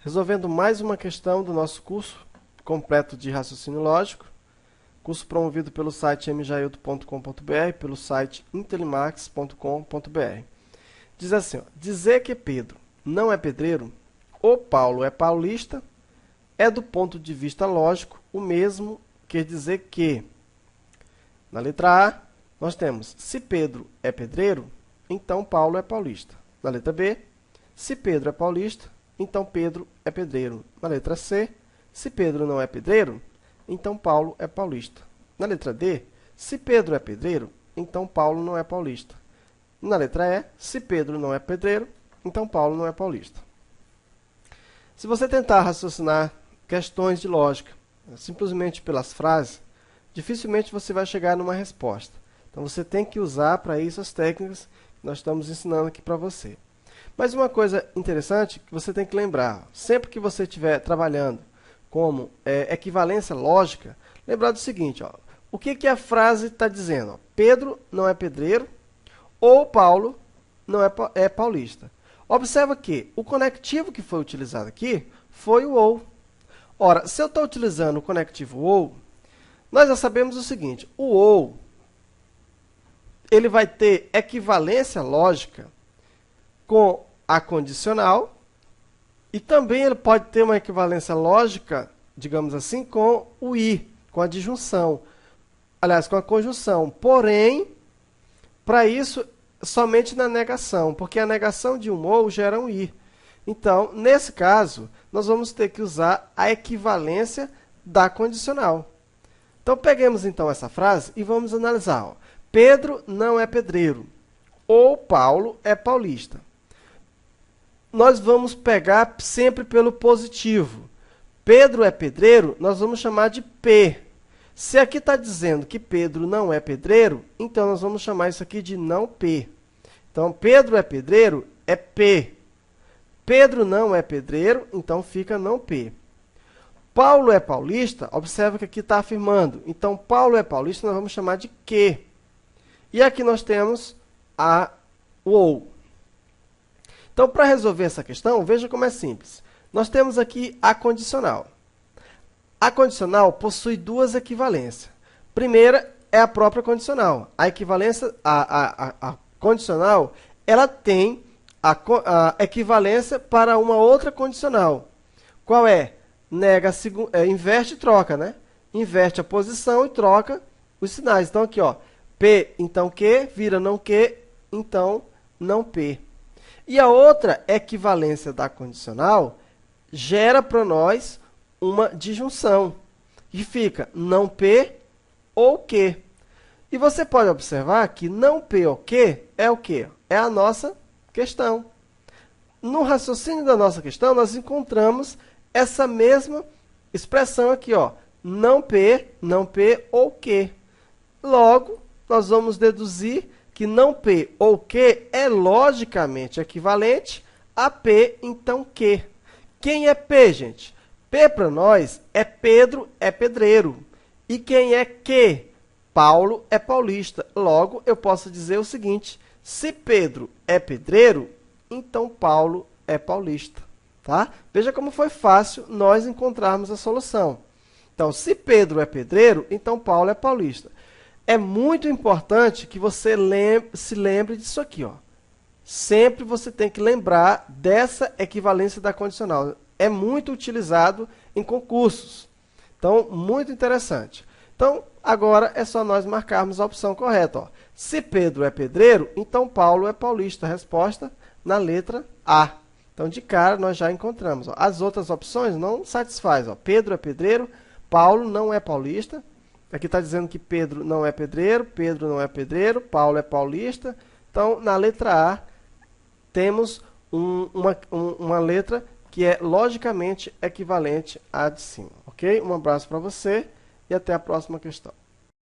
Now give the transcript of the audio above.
Resolvendo mais uma questão do nosso curso completo de raciocínio lógico, curso promovido pelo site mjailton.com.br, pelo site intelimax.com.br. Diz assim, ó, dizer que Pedro não é pedreiro ou Paulo é paulista é, do ponto de vista lógico, o mesmo que dizer que, na letra A, nós temos, se Pedro é pedreiro, então Paulo é paulista. Na letra B, se Pedro é paulista, então Pedro é pedreiro. Na letra C, se Pedro não é pedreiro, então Paulo é paulista. Na letra D, se Pedro é pedreiro, então Paulo não é paulista. Na letra E, se Pedro não é pedreiro, então Paulo não é paulista. Se você tentar raciocinar questões de lógica, simplesmente pelas frases, dificilmente você vai chegar numa resposta. Então você tem que usar para isso as técnicas que nós estamos ensinando aqui para você. Mas uma coisa interessante que você tem que lembrar, sempre que você estiver trabalhando como equivalência lógica, lembrar do seguinte, ó, o que a frase está dizendo? Ó, Pedro não é pedreiro ou Paulo não é paulista. Observa que o conectivo que foi utilizado aqui foi o ou. Ora, se eu estou utilizando o conectivo ou, nós já sabemos o seguinte, o ou ele vai ter equivalência lógica com a condicional e também ele pode ter uma equivalência lógica, digamos assim, com o i, com a disjunção. Aliás, com a conjunção. Porém, para isso, somente na negação, porque a negação de um ou gera um i. Então, nesse caso, nós vamos ter que usar a equivalência da condicional. Então, peguemos então essa frase e vamos analisar. Ó. Pedro não é pedreiro, ou Paulo é paulista. Nós vamos pegar sempre pelo positivo. Pedro é pedreiro, nós vamos chamar de P. Se aqui está dizendo que Pedro não é pedreiro, então nós vamos chamar isso aqui de não P. Então, Pedro é pedreiro é P. Pedro não é pedreiro, então fica não P. Paulo é paulista, observa que aqui está afirmando. Então, Paulo é paulista, nós vamos chamar de que. E aqui nós temos o ou. Então, para resolver essa questão, veja como é simples. Nós temos aqui a condicional. A condicional possui duas equivalências. Primeira é a própria condicional. A equivalência, a condicional, ela tem a equivalência para uma outra condicional. Qual é? Nega, inverte e troca, né? Inverte a posição e troca os sinais. Então, aqui, ó, P, então que, vira não que, então não P. E a outra equivalência da condicional gera para nós uma disjunção, que fica não P ou que. E você pode observar que não P ou que é o quê? É a nossa questão. No raciocínio da nossa questão, nós encontramos essa mesma expressão aqui, ó, não P ou que. Logo, nós vamos deduzir que não P ou que é logicamente equivalente a P, então que. Quem é P, gente? P para nós é Pedro, é pedreiro. E quem é que? Paulo é paulista. Logo, eu posso dizer o seguinte, se Pedro é pedreiro, então Paulo é paulista. Tá? Veja como foi fácil nós encontrarmos a solução. Então, se Pedro é pedreiro, então Paulo é paulista. É muito importante que você se lembre disso aqui. Ó. Sempre você tem que lembrar dessa equivalência da condicional. É muito utilizado em concursos. Então, muito interessante. Então, agora é só nós marcarmos a opção correta. Ó. Se Pedro é pedreiro, então Paulo é paulista. Resposta na letra A. Então, de cara, nós já encontramos. Ó. As outras opções não satisfazem. Ó. Pedro é pedreiro, Paulo não é paulista. Aqui está dizendo que Pedro não é pedreiro, Paulo é paulista. Então, na letra A, temos uma letra que é logicamente equivalente à de cima. Ok? Um abraço para você e até a próxima questão.